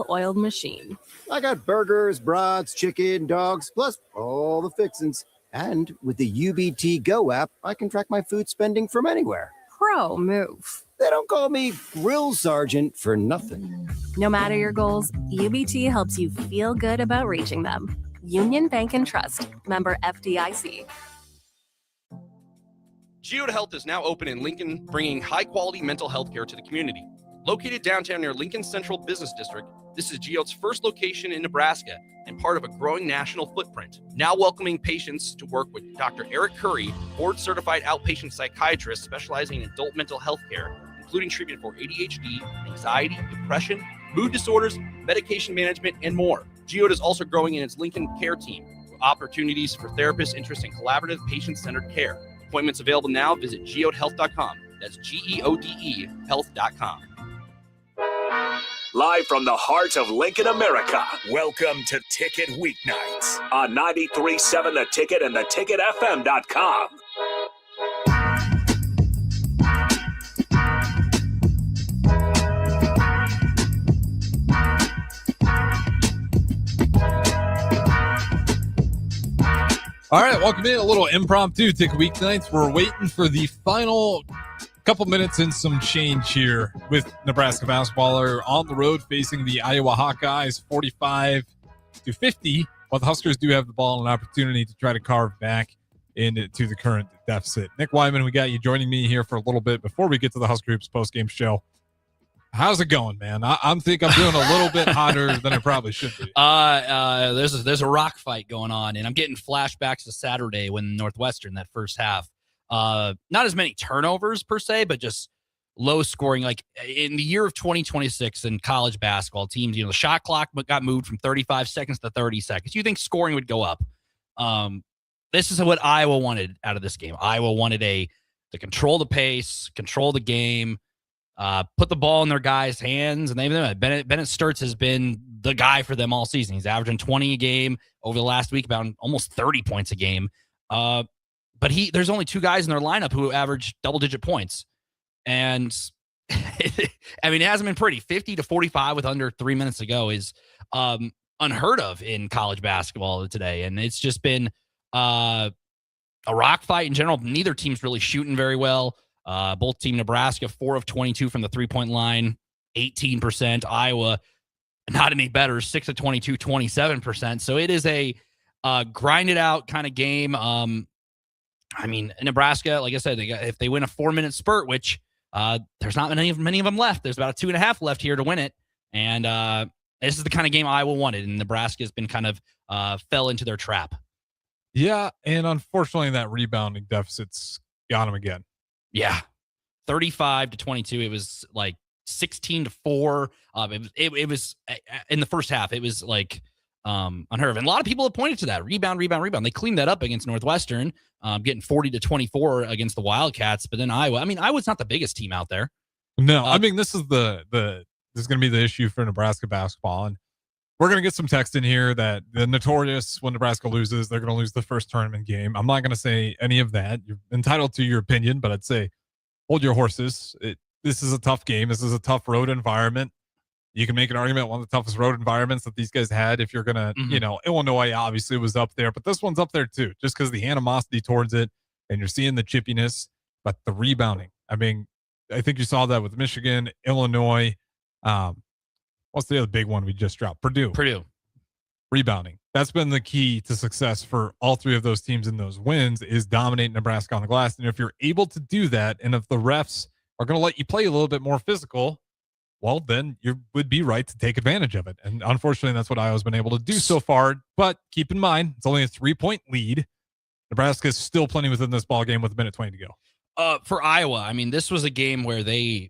well-oiled machine. I got burgers, brats, chicken, dogs, plus all the fixins'. And with the UBT Go app, I can track my food spending from anywhere. Pro move. They don't call me Grill Sergeant for nothing. No matter your goals, UBT helps you feel good about reaching them. Union Bank and Trust. Member FDIC. Geode Health is now open in Lincoln, bringing high-quality mental health care to the community. Located downtown near Lincoln Central Business District, this is Geode's first location in Nebraska and part of a growing national footprint. Now welcoming patients to work with Dr. Eric Curry, board-certified outpatient psychiatrist specializing in adult mental health care, including treatment for ADHD, anxiety, depression, mood disorders, medication management, and more. Geode is also growing in its Lincoln Care Team, with opportunities for therapists interested in collaborative, patient-centered care. Appointments available now. Visit geodehealth.com. That's GEODE health.com. Live from the heart of Lincoln, America, welcome to Ticket Weeknights on 93.7 The Ticket and theticketfm.com. All right, welcome in. A little impromptu Ticket Weeknights. We're waiting for the final couple minutes and some change here with Nebraska basketball. Are on the road facing the Iowa Hawkeyes 45-50, while the Huskers do have the ball and an opportunity to try to carve back into the current deficit. Nick Whyman, we got you joining me here for a little bit before we get to the Husker Hoops postgame show. How's it going, man? I'm doing a little bit hotter than I probably should be. There's a rock fight going on, and I'm getting flashbacks to Saturday when Northwestern, that first half. Not as many turnovers per se, but just low scoring. Like in the year of 2026 in college basketball teams, the shot clock got moved from 35 seconds to 30 seconds. You think scoring would go up. This is what Iowa wanted out of this game. Iowa wanted to control the pace, control the game, put the ball in their guys' hands, and Bennett Sturtz has been the guy for them all season. He's averaging 20 a game over the last week, about almost 30 points a game. But there's only two guys in their lineup who average double-digit points. And, it hasn't been pretty. 50-45 with under 3 minutes to go is unheard of in college basketball today. And it's just been a rock fight in general. Neither team's really shooting very well. Both team Nebraska, 4 of 22 from the three-point line, 18%. Iowa, not any better, 6 of 22, 27%. So it is a grind-it-out kind of game. Nebraska, like I said, if they win a 4-minute spurt, which there's not many of them left. There's about 2.5 left here to win it. And this is the kind of game Iowa wanted, and Nebraska has been kind of fell into their trap. Yeah, and unfortunately that rebounding deficit's got them again. Yeah, 35-22. It was like 16-4. It was in the first half. It was like unheard of. And a lot of people have pointed to that rebound. They cleaned that up against Northwestern, getting 40-24 against the Wildcats. But then Iowa's not the biggest team out there. No, this is this is going to be the issue for Nebraska basketball. And we're going to get some text in here that the notorious when Nebraska loses, they're going to lose the first tournament game. I'm not going to say any of that. You're entitled to your opinion, but I'd say hold your horses. This is a tough game. This is a tough road environment. You can make an argument one of the toughest road environments that these guys had. If you're going to, Illinois obviously was up there, but this one's up there too, just because the animosity towards it and you're seeing the chippiness, but the rebounding. I think you saw that with Michigan, Illinois. What's the other big one we just dropped? Purdue. Rebounding. That's been the key to success for all three of those teams in those wins is dominate Nebraska on the glass. And if you're able to do that, and if the refs are going to let you play a little bit more physical, well, then you would be right to take advantage of it. And unfortunately, that's what Iowa's been able to do so far. But keep in mind, it's only a 3-point lead. Nebraska is still plenty within this ball game with 1:20 to go. For Iowa, this was a game where this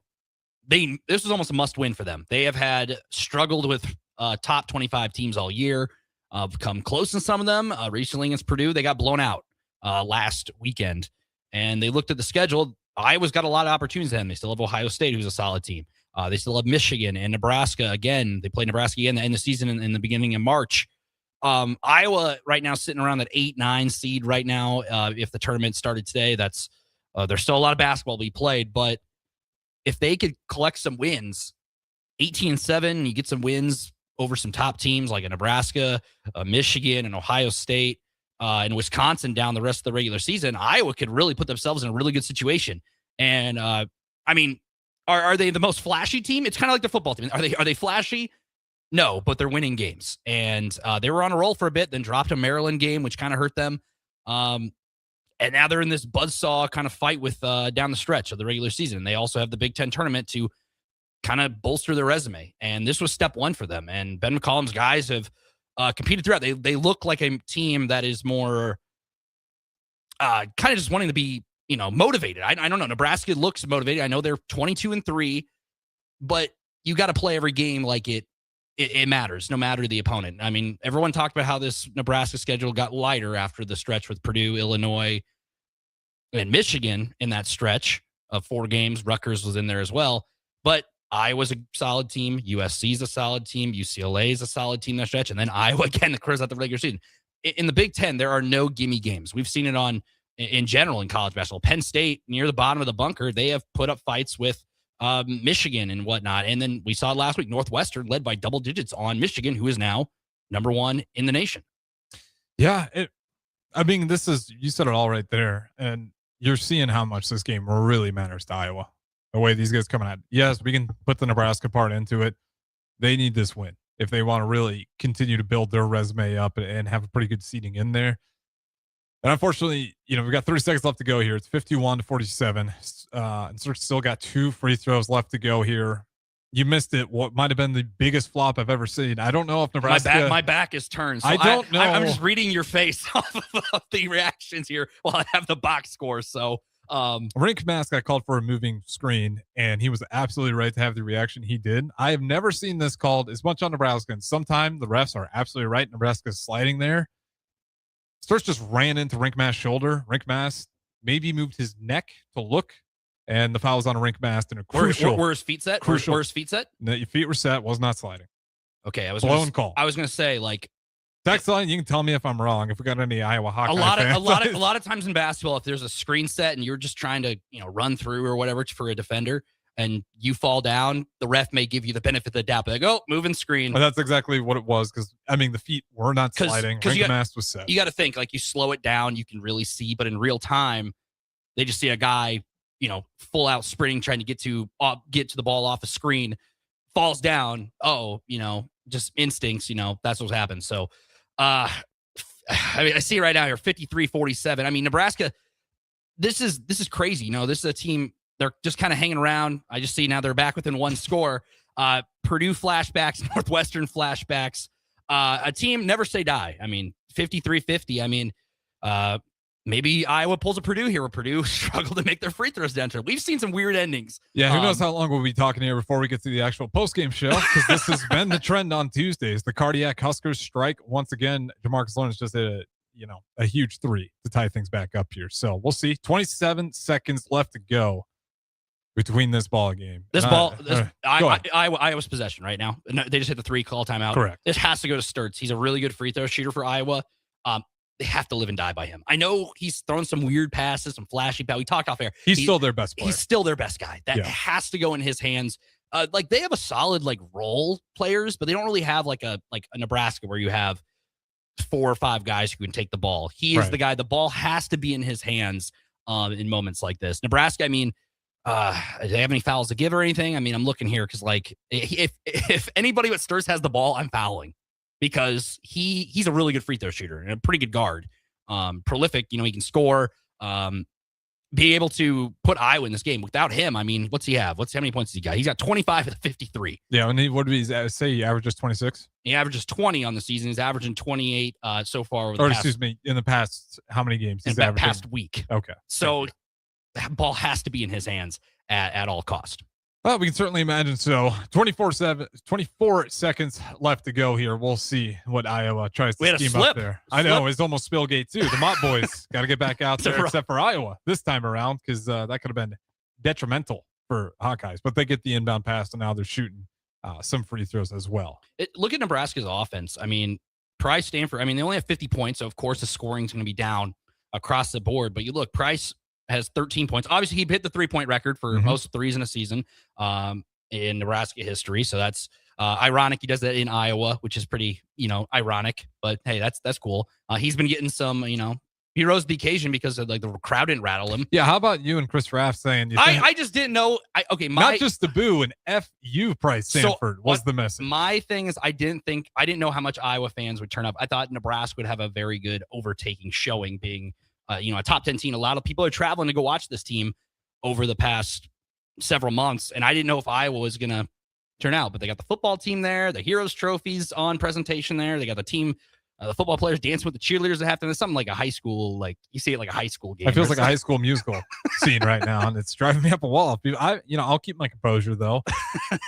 was almost a must-win for them. They have had struggled with top 25 teams all year, come close in some of them. Recently against Purdue, they got blown out last weekend. And they looked at the schedule. Iowa's got a lot of opportunities then. They still have Ohio State, who's a solid team. They still have Michigan and Nebraska again. They play Nebraska again in the season in the beginning of March. Iowa right now sitting around that 8-9 seed right now. If the tournament started today, there's still a lot of basketball to be played, but if they could collect some wins, 18-7, you get some wins over some top teams like a Nebraska, Michigan, and Ohio State, and Wisconsin down the rest of the regular season, Iowa could really put themselves in a really good situation. And I mean, are they the most flashy team? It's kind of like the football team. Are they flashy? No, but they're winning games. And they were on a roll for a bit, then dropped a Maryland game, which kind of hurt them. And now they're in this buzzsaw kind of fight with down the stretch of the regular season. They also have the Big Ten tournament to kind of bolster their resume. And this was step one for them. And Ben McCollum's guys have competed throughout. They look like a team that is more kind of just wanting to be, motivated. I don't know. Nebraska looks motivated. I know they're 22-3, but you got to play every game like it matters, no matter the opponent. I mean, everyone talked about how this Nebraska schedule got lighter after the stretch with Purdue, Illinois, and Michigan in that stretch of 4 games. Rutgers was in there as well. But Iowa's a solid team. USC's a solid team. UCLA is a solid team that stretch. And then Iowa again to close out the regular season. In the Big Ten, there are no gimme games. We've seen it in general in college basketball. Penn State, near the bottom of the bunker, they have put up fights with Michigan and whatnot. And then we saw last week, Northwestern led by double digits on Michigan, who is now number 1 in the nation. Yeah. You said it all right there. And you're seeing how much this game really matters to Iowa. The way these guys coming out. Yes, we can put the Nebraska part into it. They need this win if they want to really continue to build their resume up and have a pretty good seating in there. And unfortunately, we've got 30 seconds left to go here. It's 51-47. And still got 2 free throws left to go here. You missed it. What might have been the biggest flop I've ever seen. I don't know if Nebraska. My back is turned. So I don't know. I'm just reading your face off of the reactions here while I have the box score. So, Rink Mask got called for a moving screen, and he was absolutely right to have the reaction he did. I have never seen this called as much on Nebraska. And sometimes the refs are absolutely right. Nebraska's sliding there. Sturz just ran into Rink Mask's shoulder. Rink Mask maybe moved his neck to look, and the foul was on Rink Mask in a crucial. Where his feet set? Crucial. Where his feet set? No, your feet were set. Was not sliding. Okay, I was call. I was gonna say, like, text line. You can tell me if I'm wrong. If we got any Iowa Hawkeye a fans. lot of times in basketball, if there's a screen set and you're just trying to run through or whatever for a defender, and you fall down, the ref may give you the benefit of the doubt. Like, oh, moving screen. Well, that's exactly what it was, because the feet were not sliding. Rink Mask was set. You got to think, like, you slow it down, you can really see, but in real time, they just see a guy, full out sprinting, trying to get to the ball off a screen, falls down. Oh, just instincts. That's what happens. So, I see right now here 53-47. Nebraska. This is crazy. This is a team. They're just kind of hanging around. I just see now they're back within 1 score. Purdue flashbacks, Northwestern flashbacks. A team never say die. 53-50. Maybe Iowa pulls a Purdue here where Purdue struggled to make their free throws down. We've seen some weird endings. Yeah, who knows how long we'll be talking here before we get to the actual post-game show, because this has been the trend on Tuesdays. The Cardiac Huskers strike once again. Jamarcus Lawrence just hit a huge 3 to tie things back up here. So we'll see. 27 seconds left to go between this ball game. Iowa's possession right now. They just hit the 3, call timeout. Correct. This has to go to Sturz. He's a really good free throw shooter for Iowa. They have to live and die by him. I know he's thrown some weird passes, some flashy passes. We talked off air. He's still their best player. He's still their best guy. That has to go in his hands. They have a solid role players, but they don't really have like a Nebraska where you have 4 or 5 guys who can take the ball. He is the guy. The ball has to be in his hands in moments like this. Nebraska, do they have any fouls to give or anything? I'm looking here because if anybody but Sturz has the ball, I'm fouling, because he's a really good free throw shooter and a pretty good guard. Prolific, he can score. Be able to put Iowa in this game. Without him, what's he have? How many points has he got? He's got 25 of the 53. Yeah, and he averages 26? He averages 20 on the season. He's averaging 28 so far. In the past, how many games? In the past week. Okay. So that ball has to be in his hands at all cost. Well, we can certainly imagine so. 24 seconds left to go here. We'll see what Iowa tries to scheme up there. I know, it's almost Spillgate too. The Mott boys got to get back out there, except for Iowa this time around, because that could have been detrimental for Hawkeyes. But they get the inbound pass, and now they're shooting some free throws as well. Look at Nebraska's offense. Price, Stanford, they only have 50 points, so of course the scoring is going to be down across the board. But you look, Price has 13 points. Obviously, he hit the 3-point record for most threes in a season in Nebraska history. So that's Ironic he does that in Iowa, which is pretty, ironic. But hey, that's cool. He's been getting some, he rose to the occasion because of, like, the crowd didn't rattle him. Yeah, how about you and Chris Raff saying I just didn't know. Not just the boo and F-U Price Sanford was the message. My thing is I didn't know how much Iowa fans would turn up. I thought Nebraska would have a very good overtaking showing, being a top 10 team. A lot of people are traveling to go watch this team over the past several months, and I didn't know if Iowa was going to turn out. But they got the football team there, the Heroes trophies on presentation there. They got the team. The football players dancing with the cheerleaders that have to. It's something like a high school, like you see it like a high school game. It feels like a High School Musical scene right now, and it's driving me up a wall. I'll keep my composure though,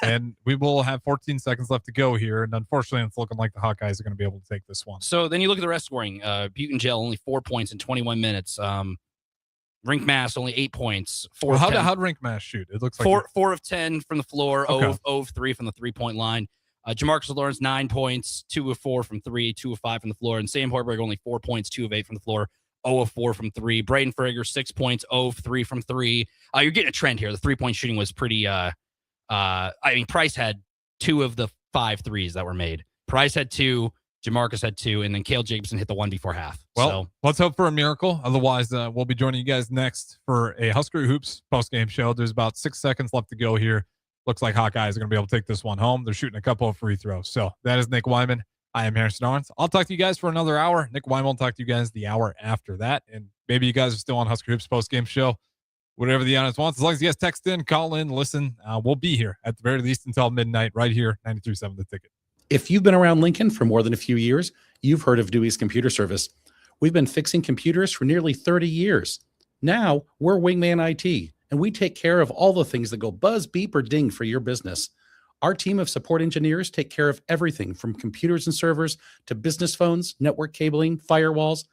and we will have 14 seconds left to go here. And unfortunately, it's looking like the Hawkeyes are going to be able to take this one. So then you look at the rest scoring. Butte Gel only 4 points in 21 minutes. Rink Mass only 8 points. How'd Rink Mass shoot? It looks like 4 of 10 from the floor. Okay. 0 of 3 from the 3-point line. Jamarcus Lawrence 9 points, 2 of 4 from 3, 2 of 5 from the floor, and Sam Hoiberg only 4 points, 2 of 8 from the floor, 0 of 4 from 3. Braden Frager 6 points, 0 of 3 from 3. You're getting a trend here. The 3-point shooting was pretty. Price had 2 of the 5 threes that were made. Price had 2, Jamarcus had 2, and then Cale Jacobson hit the one before half. Well, let's hope for a miracle. Otherwise, we'll be joining you guys next for a Husker Hoops post-game show. There's about 6 seconds left to go here. Looks like Hawkeyes are going to be able to take this one home. They're shooting a couple of free throws. So that is Nick Whyman. I am Harrison Arens. I'll talk to you guys for another hour. Nick Whyman will talk to you guys the hour after that. And maybe you guys are still on Husker Hoops post-game show. Whatever the audience wants. As long as you guys text in, call in, listen, we'll be here at the very least until midnight right here, 93.7 The Ticket. If you've been around Lincoln for more than a few years, you've heard of Dewey's Computer Service. We've been fixing computers for nearly 30 years. Now we're Wingman IT, and we take care of all the things that go buzz, beep, or ding for your business. Our team of support engineers take care of everything from computers and servers to business phones, network cabling, firewalls,